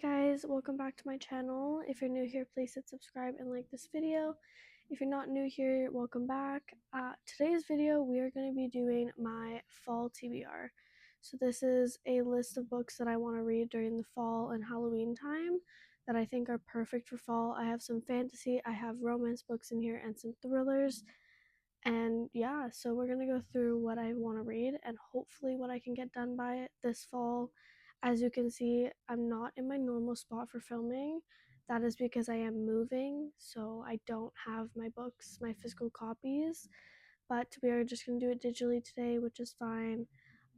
guys, welcome back to my channel. If you're new here, please hit subscribe and like this video. If you're not new here, welcome back. Today's video, we are going to be doing my fall TBR. So this is a list of books that I want to read during the fall and Halloween time that I think are perfect for fall. I have some fantasy, I have romance books in here, and some thrillers. And yeah, so we're gonna go through what I want to read and hopefully what I can get done by this fall. As you can see, I'm not in my normal spot for filming. That is because I am moving, so I don't have my books, my physical copies. But we are just gonna do it digitally today, which is fine.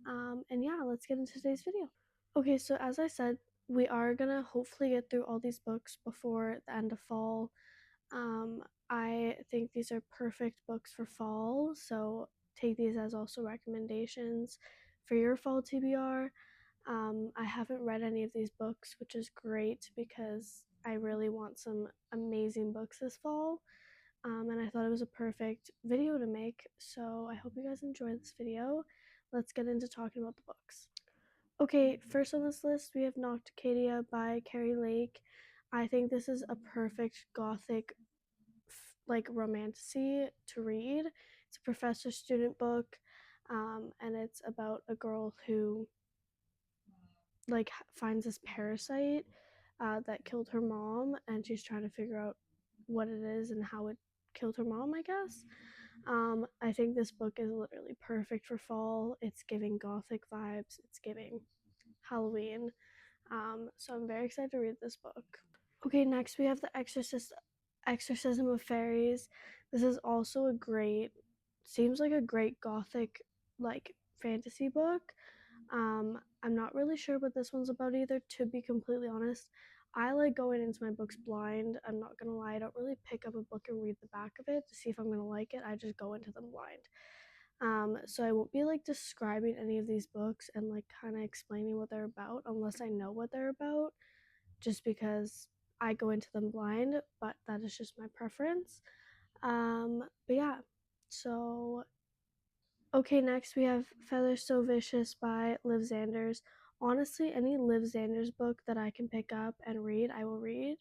And yeah, let's get into today's video. Okay, so as I said, we are gonna hopefully get through all these books before the end of fall. I think these are perfect books for fall, so take these as also recommendations for your fall TBR. I haven't read any of these books, which is great because I really want some amazing books this fall. And I thought it was a perfect video to make, so I hope you guys enjoy this video. Let's get into talking about the books. Okay, first on this list, we have Nocticadia by Carrie Lake. I think this is a perfect gothic like romantasy to read. It's a professor student book, and it's about a girl who like finds this parasite that killed her mom, and she's trying to figure out what it is and how it killed her mom, I guess. I think this book is literally perfect for fall. It's giving gothic vibes, it's giving Halloween. So I'm very excited to read this book. Okay, next we have The Exorcism of Fairies. This is also seems like a great gothic like fantasy book. I'm not really sure what this one's about either, to be completely honest. I like going into my books blind. I'm not gonna lie, I don't really pick up a book and read the back of it to see if I'm gonna like it. I just go into them blind. So I won't be like describing any of these books and like kind of explaining what they're about unless I know what they're about, just because I go into them blind, but that is just my preference. But yeah, so okay, next we have Feather So Vicious by Liv Zanders. Honestly, any Liv Zanders book that I can pick up and read, I will read.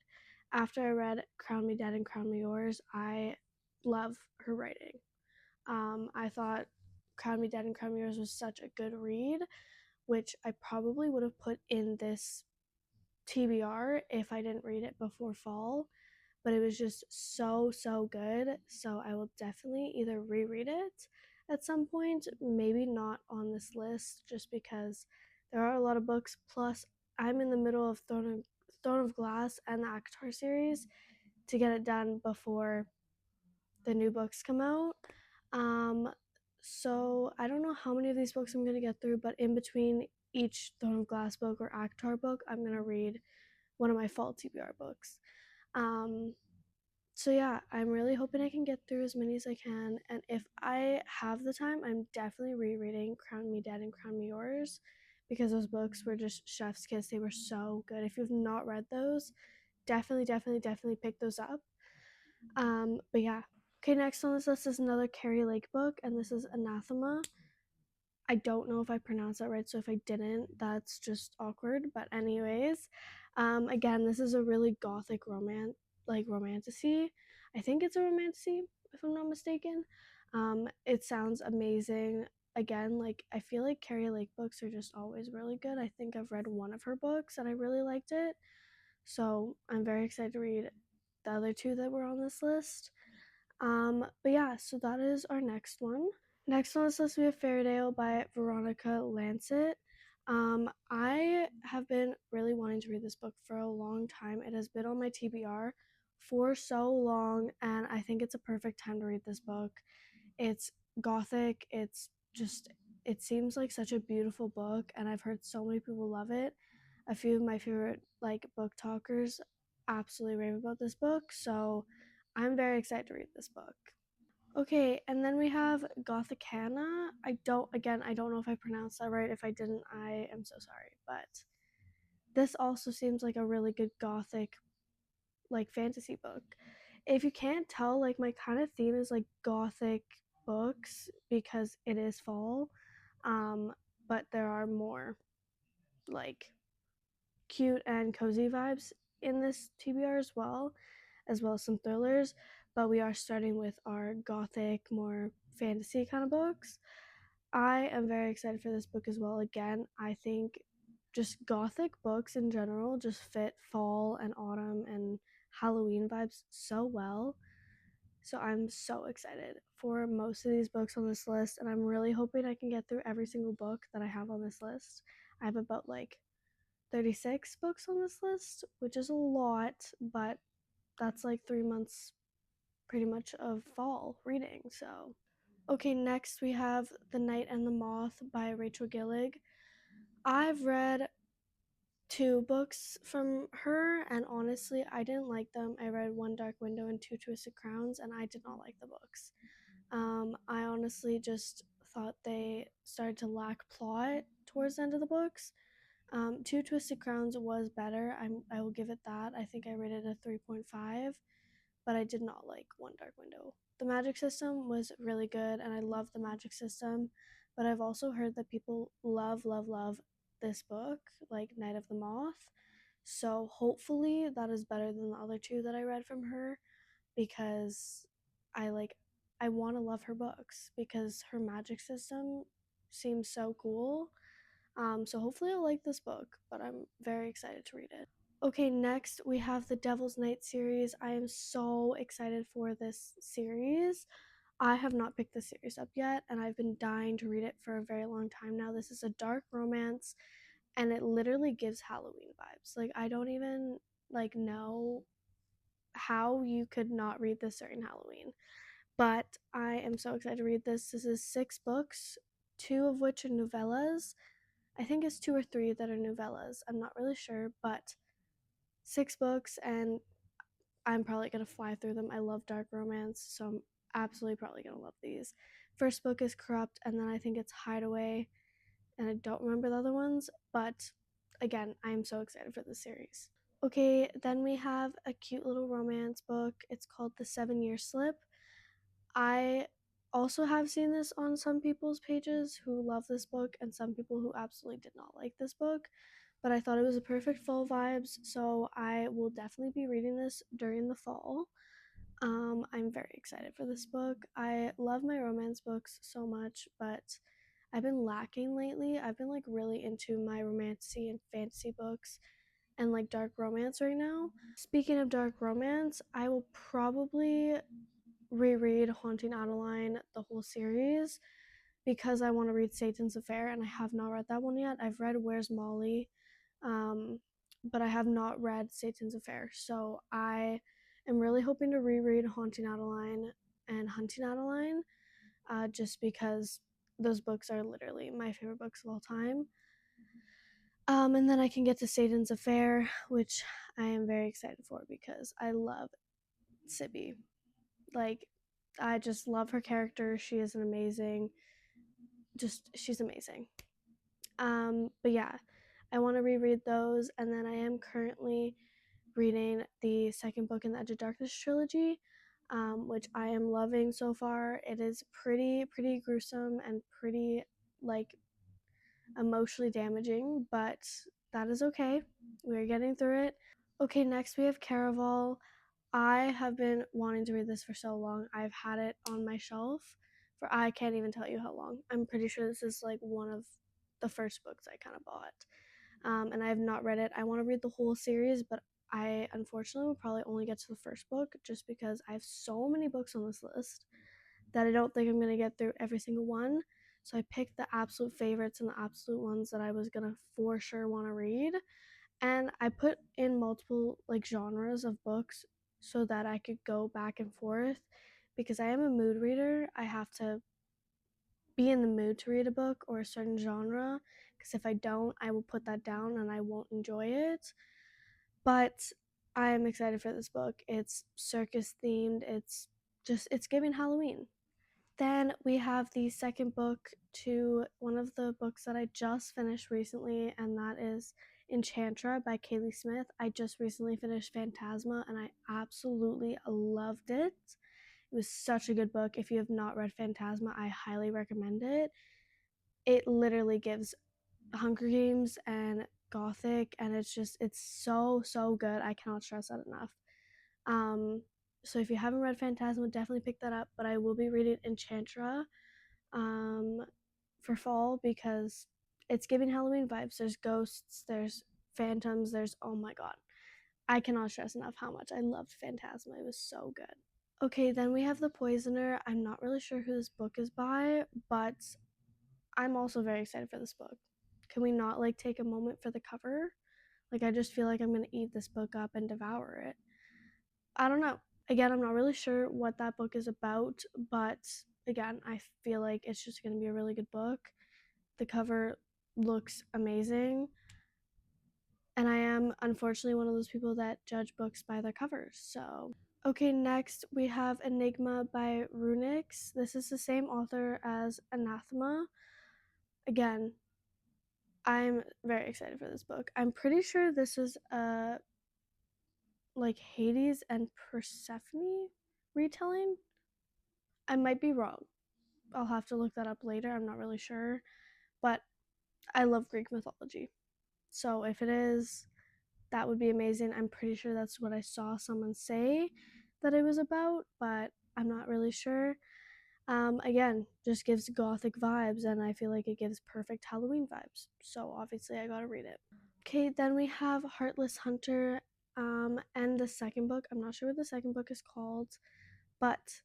After I read Crown Me Dead and Crown Me Yours, I love her writing. I thought Crown Me Dead and Crown Me Yours was such a good read, which I probably would have put in this TBR if I didn't read it before fall, but it was just so good. So I will definitely either reread it at some point, maybe not on this list just because there are a lot of books. Plus, I'm in the middle of Throne of Glass and the ACOTAR series to get it done before the new books come out. So I don't know how many of these books I'm gonna get through, but in between each Throne of Glass book or ACOTAR book, I'm gonna read one of my fall TBR books. So yeah, I'm really hoping I can get through as many as I can, and if I have the time, I'm definitely rereading Crown Me Dead and Crown Me Yours, because those books were just chef's kiss. They were so good. If you've not read those, definitely pick those up. But yeah. Okay, next on this list is another Carrie Lake book, and this is Anathema. I don't know if I pronounced that right, so if I didn't, that's just awkward. But anyways, again, this is a really gothic romantasy. I think it's a romantasy, if I'm not mistaken. It sounds amazing. Again, like I feel like Carrie Lake books are just always really good. I think I've read one of her books and I really liked it. So I'm very excited to read the other two that were on this list. But yeah, so that is our next one. Next on this list, we have Fairytale by Veronica Lancet. I have been really wanting to read this book for a long time. It has been on my TBR for so long, and I think it's a perfect time to read this book. It's gothic. It seems like such a beautiful book, and I've heard so many people love it. A few of my favorite like book talkers absolutely rave about this book, so I'm very excited to read this book. Okay, and then we have Gothicana. I don't know if I pronounced that right. If I didn't, I am so sorry. But this also seems like a really good gothic, like fantasy book. If you can't tell, like my kind of theme is like gothic books because it is fall. But there are more like cute and cozy vibes in this TBR as well as some thrillers. But we are starting with our gothic, more fantasy kind of books. I am very excited for this book as well. Again, I think just gothic books in general just fit fall and autumn and Halloween vibes so well. So I'm so excited for most of these books on this list, and I'm really hoping I can get through every single book that I have on this list. I have about like 36 books on this list, which is a lot, but that's like 3 months pretty much of fall reading. So, okay, next we have The Night and the Moth by Rachel Gillig. I've read two books from her, and honestly, I didn't like them. I read One Dark Window and Two Twisted Crowns, and I did not like the books. I honestly just thought they started to lack plot towards the end of the books. Two Twisted Crowns was better. I will give it that. I think I rated a 3.5, but I did not like One Dark Window. The magic system was really good, and I love the magic system, but I've also heard that people love this book, like Night of the Moth. So hopefully that is better than the other two that I read from her, because I like I want to love her books because her magic system seems so cool. So hopefully I'll like this book, but I'm very excited to read it. Okay, next we have the Devil's Night series. I am so excited for this series. I have not picked this series up yet, and I've been dying to read it for a very long time now. This is a dark romance, and it literally gives Halloween vibes. Like, I don't even like know how you could not read this during Halloween. But I am so excited to read this. This is 6 books, 2 of which are novellas. I think it's 2 or 3 that are novellas. I'm not really sure, but 6 books, and I'm probably gonna fly through them. I love dark romance, so I'm absolutely probably gonna love these. First book is Corrupt, and then I think it's Hideaway, and I don't remember the other ones, but again, I'm so excited for this series. Okay, then we have a cute little romance book. It's called The 7 Year Slip. I also have seen this on some people's pages who love this book and some people who absolutely did not like this book, but I thought it was a perfect fall vibes, so I will definitely be reading this during the fall. I'm very excited for this book. I love my romance books so much, but I've been lacking lately. I've been like really into my romantasy and fantasy books and like dark romance right now. Speaking of dark romance, I will probably reread Haunting Adeline, the whole series, because I want to read Satan's Affair, and I have not read that one yet. I've read Where's Molly, but I have not read Satan's Affair. So I am really hoping to reread Haunting Adeline and Hunting Adeline, just because those books are literally my favorite books of all time. And then I can get to Satan's Affair, which I am very excited for because I love Sibby. Like, I just love her character. She is an amazing, she's amazing. But yeah, I want to reread those, and then I am currently reading the second book in the Edge of Darkness trilogy, which I am loving so far. It is pretty gruesome and pretty like emotionally damaging, but that is okay. We're getting through it. Okay, next we have Caraval. I have been wanting to read this for so long. I've had it on my shelf for I can't even tell you how long. I'm pretty sure this is like one of the first books I kind of bought. And I have not read it. I want to read the whole series, but I unfortunately will probably only get to the first book just because I have so many books on this list that I don't think I'm going to get through every single one. So I picked the absolute favorites and the absolute ones that I was going to for sure want to read. And I put in multiple like genres of books so that I could go back and forth because I am a mood reader. I have to be in the mood to read a book or a certain genre because if I don't, I will put that down and I won't enjoy it. But I am excited for this book. It's circus themed. It's giving Halloween. Then we have the second book to one of the books that I just finished recently, and that is Enchantra by Kaylee Smith. I just recently finished Phantasma, and I absolutely loved it. It was such a good book. If you have not read Phantasma, I highly recommend it. It literally gives Hunger Games and gothic, and it's so good. I cannot stress that enough. So if you haven't read Phantasma, definitely pick that up, but I will be reading Enchantra for fall because it's giving Halloween vibes. There's ghosts, there's phantoms, there's, oh my god, I cannot stress enough how much I loved Phantasma. It was so good. Okay, then we have The Poisoner. I'm not really sure who this book is by, but I'm also very excited for this book. Can we not like take a moment for the cover? Like, I just feel like I'm gonna eat this book up and devour it. I don't know. Again, I'm not really sure what that book is about, but again, I feel like it's just gonna be a really good book. The cover looks amazing, and I am unfortunately one of those people that judge books by their covers. So, okay, next we have Enigma by Runix. This is the same author as Anathema. Again, I'm very excited for this book. I'm pretty sure this is like Hades and Persephone retelling. I might be wrong. I'll have to look that up later. I'm not really sure, but I love Greek mythology. So if it is, that would be amazing. I'm pretty sure that's what I saw someone say that it was about, but I'm not really sure. Again, just gives gothic vibes, and I feel like it gives perfect Halloween vibes. So obviously, I gotta read it. Okay, then we have Heartless Hunter, and the second book. I'm not sure what the second book is called, but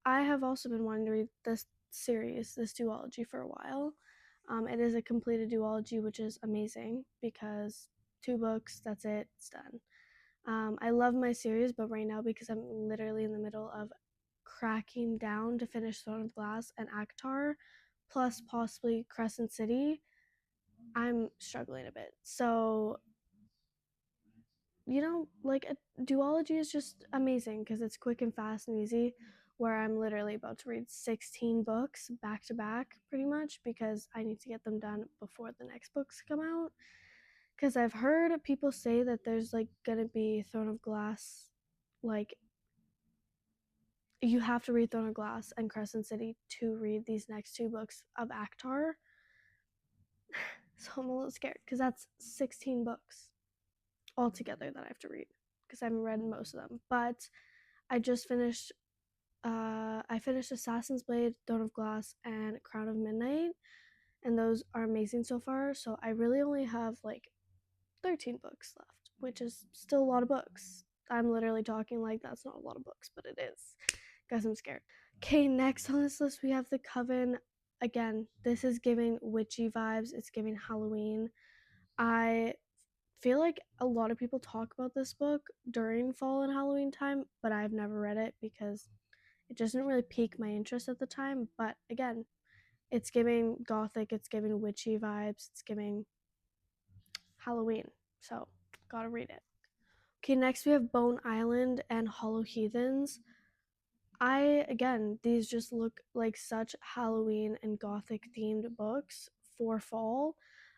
I have also been wanting to read this series, this duology, for a while. It is a completed duology, which is amazing because 2 books, that's it, it's done. I love my series, but right now, because I'm literally in the middle of cracking down to finish Throne of Glass and ACOTAR, plus possibly Crescent City, I'm struggling a bit. So, like a duology is just amazing because it's quick and fast and easy. Where I'm literally about to read 16 books back to back, pretty much, because I need to get them done before the next books come out. Because I've heard people say that there's like gonna be Throne of Glass, like you have to read Throne of Glass and Crescent City to read these next 2 books of ACOTAR. So I'm a little scared because that's 16 books altogether that I have to read because I haven't read most of them. But I just finished I finished Assassin's Blade, Throne of Glass, and Crown of Midnight, and those are amazing so far. So I really only have like 13 books left, which is still a lot of books. I'm literally talking like that's not a lot of books, but it is. Guys, I'm scared. Okay, next on this list we have The Coven. Again, this is giving witchy vibes. It's giving Halloween. I feel like a lot of people talk about this book during fall and Halloween time, but I've never read it because it doesn't really pique my interest at the time. But again, it's giving gothic, it's giving witchy vibes, it's giving Halloween. So, gotta read it. Okay, next we have Bone Island and Hollow Heathens. Again, these just look like such Halloween and gothic themed books for fall.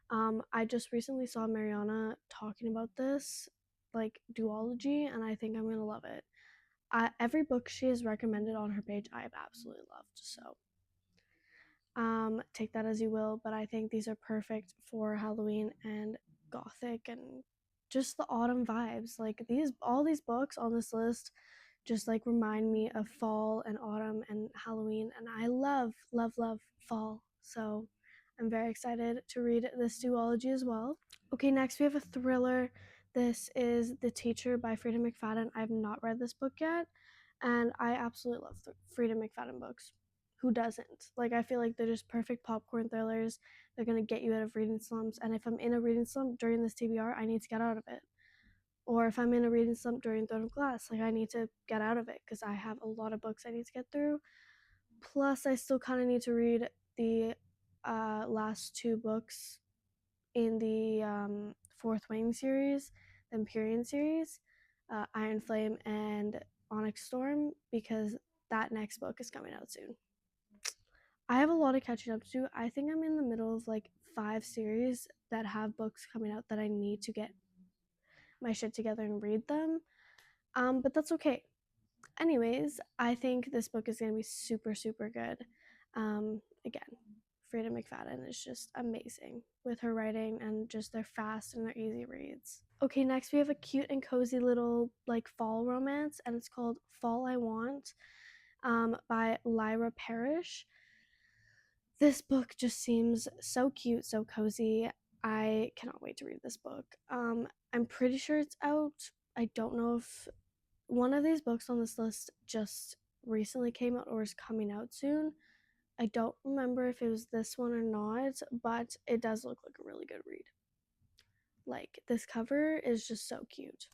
I just recently saw Mariana talking about this, like duology, and I think I'm gonna love it. Every book she has recommended on her page, I've absolutely loved. So, take that as you will, but I think these are perfect for Halloween and gothic and just the autumn vibes. Like all these books on this list just like remind me of fall and autumn and Halloween, and I love fall. So I'm very excited to read this duology as well. Okay, next we have a thriller. This is The Teacher by Frida McFadden. I've not read this book yet, and I absolutely love the Frida McFadden books. Who doesn't? Like, I feel like they're just perfect popcorn thrillers. They're gonna get you out of reading slumps, and if I'm in a reading slump during this TBR, I need to get out of it. Or if I'm in a reading slump during Throne of Glass, like I need to get out of it because I have a lot of books I need to get through. Plus, I still kind of need to read the last 2 books in the Fourth Wing series, the Empyrean series, Iron Flame and Onyx Storm, because that next book is coming out soon. I have a lot of catching up to do. I think I'm in the middle of like 5 series that have books coming out that I need to get my shit together and read them. But that's okay. Anyways, I think this book is going to be super, super good. Again, Frida McFadden is just amazing with her writing, and just they're fast and they're easy reads. Okay, next we have a cute and cozy little like fall romance, and it's called Fall I Want by Lyra Parrish. This book just seems so cute, so cozy. I cannot wait to read this book. I'm pretty sure it's out. I don't know if one of these books on this list just recently came out or is coming out soon. I don't remember if it was this one or not, but it does look like a really good read. Like, this cover is just so cute.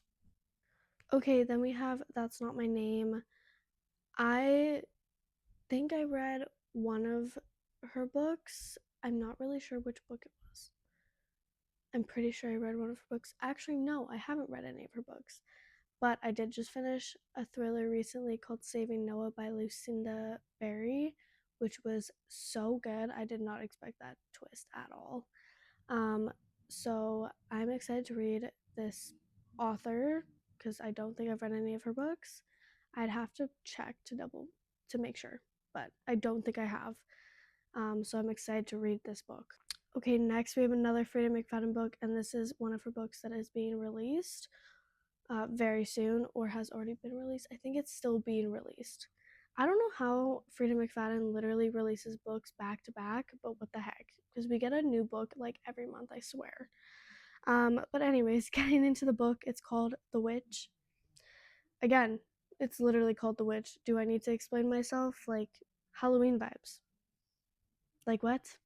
Okay, then we have That's Not My Name. I think I read one of her books. I'm not really sure which book it was. I'm pretty sure I read one of her books. Actually, no, I haven't read any of her books. But I did just finish a thriller recently called Saving Noah by Lucinda Berry, which was so good. I did not expect that twist at all. So I'm excited to read this author because I don't think I've read any of her books. I'd have to check to make sure, but I don't think I have. So I'm excited to read this book. Okay, next we have another Frida McFadden book, and this is one of her books that is being released very soon or has already been released. I think it's still being released. I don't know how Frida McFadden literally releases books back to back, but what the heck? Because we get a new book like every month, I swear. But anyways, getting into the book, it's called The Witch. Again, it's literally called The Witch. Do I need to explain myself? Like, Halloween vibes. Like what?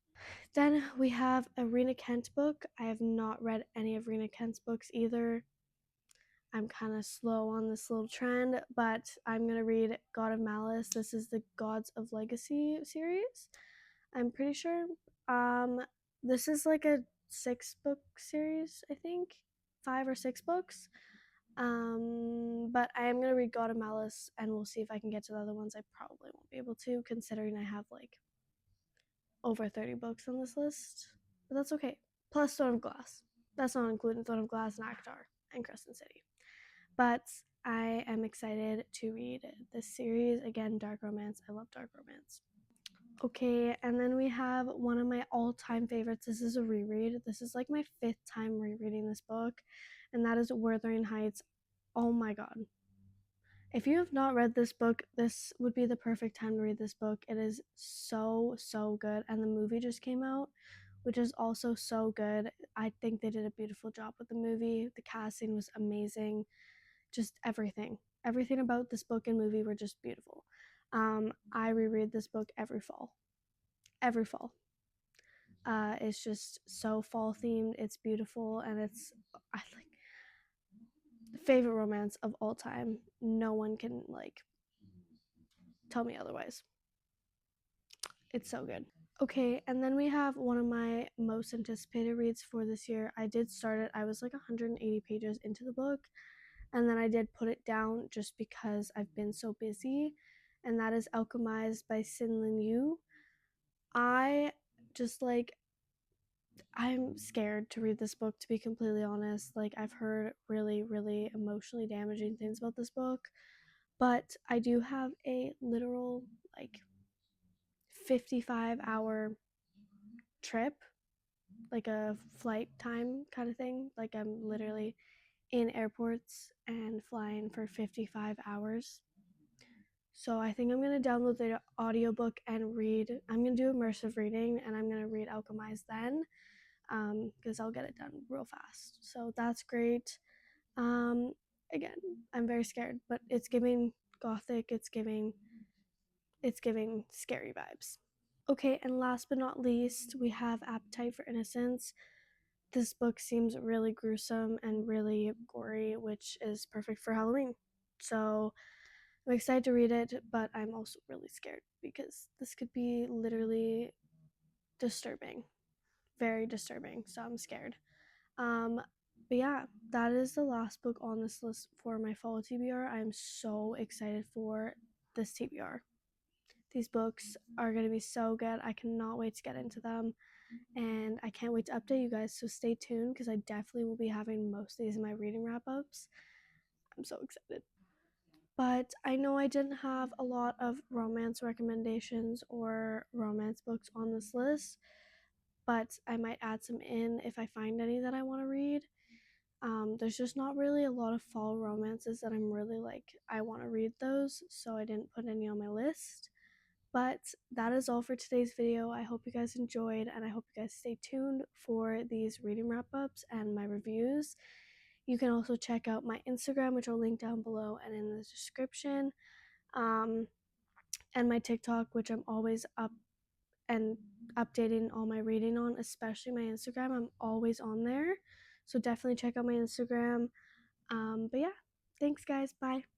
Then we have a Rena Kent book. I have not read any of Rena Kent's books either. I'm kind of slow on this little trend, but I'm going to read God of Malice. This is the Gods of Legacy series, I'm pretty sure. This is like a 6-book series, I think. 5 or 6 books. But I am going to read God of Malice, and we'll see if I can get to the other ones. I probably won't be able to, considering I have like over 30 books on this list. But that's okay. Plus Throne of Glass. That's not including Throne of Glass and Akhtar and Crescent City. But I am excited to read this series. Again, dark romance. I love dark romance. Okay, and then we have one of my all-time favorites. This is a reread. This is like my 5th time rereading this book, and that is Wuthering Heights. Oh my god. If you have not read this book, this would be the perfect time to read this book. It is so, so good, and the movie just came out, which is also so good. I think they did a beautiful job with the movie. The casting was amazing. Just everything about this book and movie were just beautiful. I reread this book every fall. It's just so fall themed. It's beautiful, and it's I like favorite romance of all time. No one can like tell me otherwise. It's so good. Okay, and then we have one of my most anticipated reads for this year. I did start it. I was like 180 pages into the book, and then I did put it down just because I've been so busy, and that is Alchemized by Sin Lin Yu. I just like I'm scared to read this book, to be completely honest. Like, I've heard really, really emotionally damaging things about this book, but I do have a literal like 55-hour trip, like a flight time kind of thing. Like, I'm literally in airports and flying for 55 hours. So I think I'm going to download the audiobook and read. I'm going to do immersive reading, and I'm going to read Alchemized then, because I'll get it done real fast. So that's great. Again, I'm very scared, but it's giving gothic, it's giving scary vibes. Okay, and last but not least, we have Appetite for Innocence. This book seems really gruesome and really gory, which is perfect for Halloween. So I'm excited to read it, but I'm also really scared because this could be literally disturbing, very disturbing. So I'm scared. But yeah, that is the last book on this list for my fall TBR. I'm so excited for this TBR. These books are going to be so good. I cannot wait to get into them, and I can't wait to update you guys. So stay tuned because I definitely will be having most of these in my reading wrap ups. I'm so excited. But I know I didn't have a lot of romance recommendations or romance books on this list, but I might add some in if I find any that I want to read. There's just not really a lot of fall romances that I'm really like, I want to read those, so I didn't put any on my list. But that is all for today's video. I hope you guys enjoyed, and I hope you guys stay tuned for these reading wrap ups and my reviews. You can also check out my Instagram, which I'll link down below and in the description, um, and my TikTok, which I'm always up and updating all my reading on, especially my Instagram. I'm always on there. So definitely check out my Instagram. But yeah, thanks, guys. Bye.